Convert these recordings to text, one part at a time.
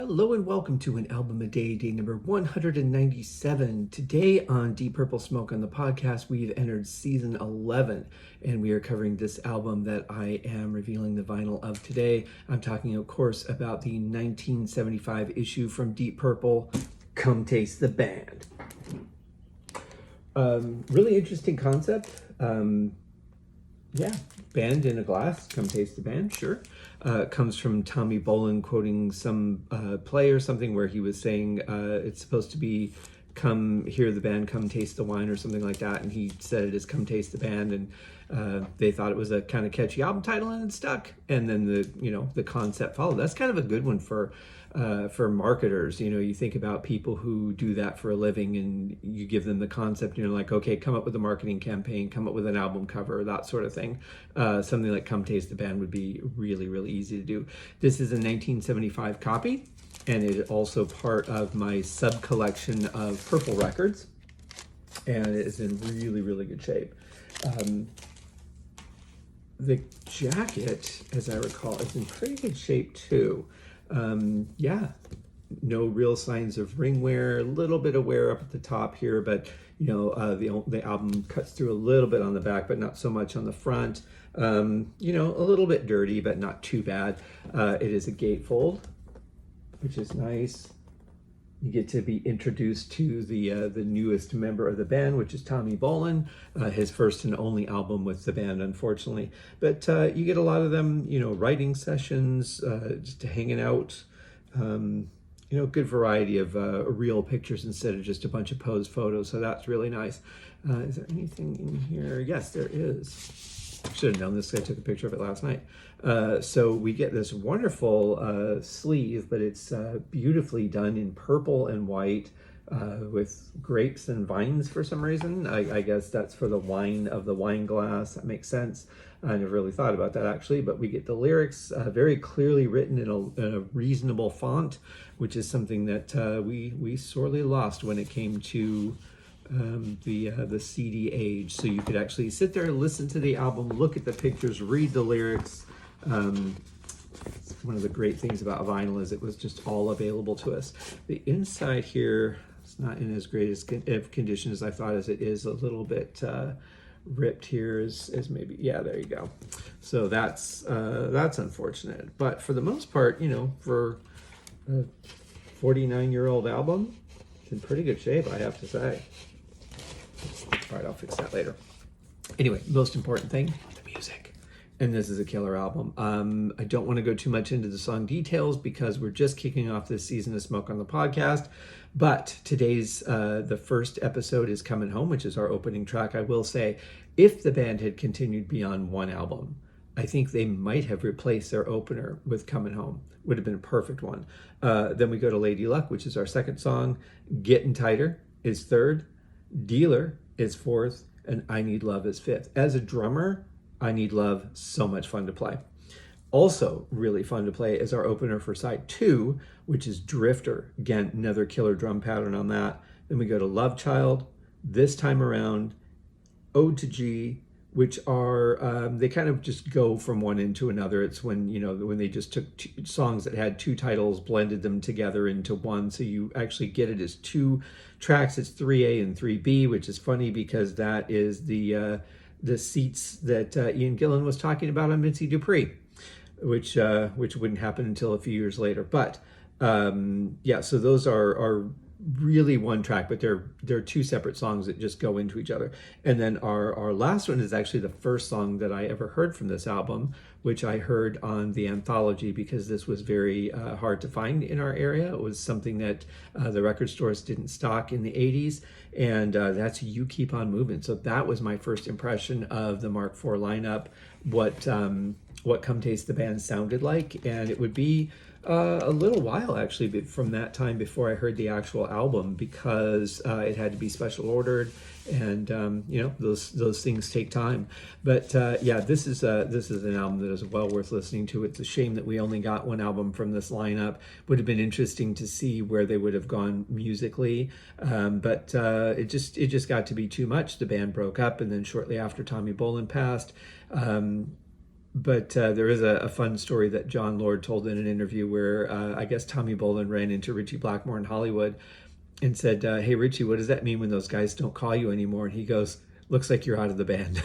Hello and welcome to an album a day, day number 197. Today on Deep Purple Smoke on the podcast, we've entered season 11 and we are covering this album that I am revealing the vinyl of today. I'm talking, of course, about the 1975 issue from Deep Purple, Come Taste the Band. Really interesting concept. Yeah, band in a glass, come taste the band, sure. Comes from Tommy Bolin quoting some play or something where he was saying it's supposed to be come hear the band, come taste the wine or something like that. And he said it is come taste the band. And they thought it was a kind of catchy album title and it stuck. And then the concept followed. That's kind of a good one for marketers. You think about people who do that for a living and you give them the concept and you're like, okay, come up with a marketing campaign, come up with an album cover, that sort of thing. Something like Come Taste the Band would be really, really easy to do. This is a 1975 copy and it is also part of my sub collection of Purple records and it is in really, really good shape. The jacket, as I recall, is in pretty good shape too. No real signs of ring wear, a little bit of wear up at the top here, but the album cuts through a little bit on the back, but not so much on the front. A little bit dirty, but not too bad. It is a gatefold, which is nice. You get to be introduced to the newest member of the band, which is Tommy Bolin, his first and only album with the band, unfortunately. But you get a lot of them, writing sessions, just hanging out, good variety of real pictures instead of just a bunch of posed photos. So that's really nice. Is there anything in here? Yes, there is. Should have known this. I took a picture of it last night. So we get this wonderful sleeve, but it's beautifully done in purple and white with grapes and vines for some reason. I guess that's for the wine of the wine glass. That makes sense. I never really thought about that actually, but we get the lyrics very clearly written in a reasonable font, which is something that we sorely lost when it came to the CD age. So you could actually sit there, listen to the album, look at the pictures, read the lyrics. One of the great things about vinyl is it was just all available to us. The inside here is not in as great of condition as I thought, as it is a little bit ripped here as maybe, yeah, there you go. So that's unfortunate, but for the most part, for a 49-year-old album, it's in pretty good shape, I have to say. All right, I'll fix that later. Anyway, most important thing, the music. And this is a killer album. I don't want to go too much into the song details because we're just kicking off this season of Smoke on the podcast. But today's, the first episode is Coming Home, which is our opening track. I will say, if the band had continued beyond one album, I think they might have replaced their opener with Coming Home. Would have been a perfect one. Then we go to Lady Luck, which is our second song. Getting Tighter is third. Dealer is fourth. And I Need Love is fifth. As a drummer, I Need Love, so much fun to play. Also really fun to play is our opener for side 2, which is Drifter. Again, another killer drum pattern on that. Then we go to Love Child, This Time Around, Ode to G, which are, they kind of just go from one into another. It's when they just took two songs that had two titles, blended them together into one. So you actually get it as two tracks. It's 3A and 3B, which is funny because that is the seats that Ian Gillan was talking about on Vincy Dupree, which wouldn't happen until a few years later. But so those are really one track, but they're two separate songs that just go into each other. And then our last one is actually the first song that I ever heard from this album, which I heard on the anthology because this was very hard to find in our area. It was something that the record stores didn't stock in the 80s, and that's You Keep On Moving. So that was my first impression of the Mark IV lineup, what Come Taste the Band sounded like, and it would be a little while actually from that time before I heard the actual album because it had to be special ordered, and those things take time. But this is an album that is well worth listening to. It's a shame that we only got one album from this lineup. Would have been interesting to see where they would have gone musically, but it just got to be too much. The band broke up, and then shortly after Tommy Bolin passed. there is a fun story that John Lord told in an interview where I guess Tommy Bolin ran into Ritchie Blackmore in Hollywood and said, "Hey Ritchie, what does that mean when those guys don't call you anymore?" And he goes, "Looks like you're out of the band."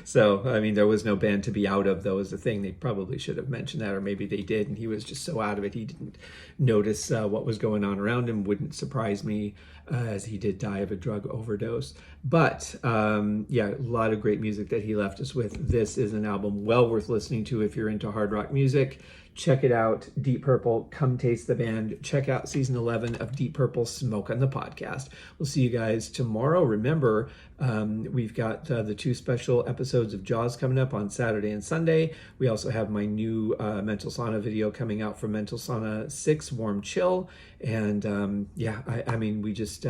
So, I mean, there was no band to be out of, though, was the thing. They probably should have mentioned that, or maybe they did, and he was just so out of it he didn't notice what was going on around him. Wouldn't surprise me, as he did die of a drug overdose. But yeah, a lot of great music that he left us with. This is an album well worth listening to if you're into hard rock music. Check it out, Deep Purple. Come taste the band. Check out season 11 of Deep Purple Smoke on the Podcast. We'll see you guys tomorrow. Remember, we've got the 2 special episodes of Jaws coming up on Saturday and Sunday. We also have my new Mental Sauna video coming out from Mental Sauna 6, Warm Chill. And yeah, I mean, we just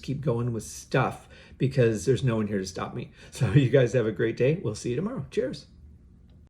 keep going with stuff because there's no one here to stop me. So you guys have a great day. We'll see you tomorrow. Cheers.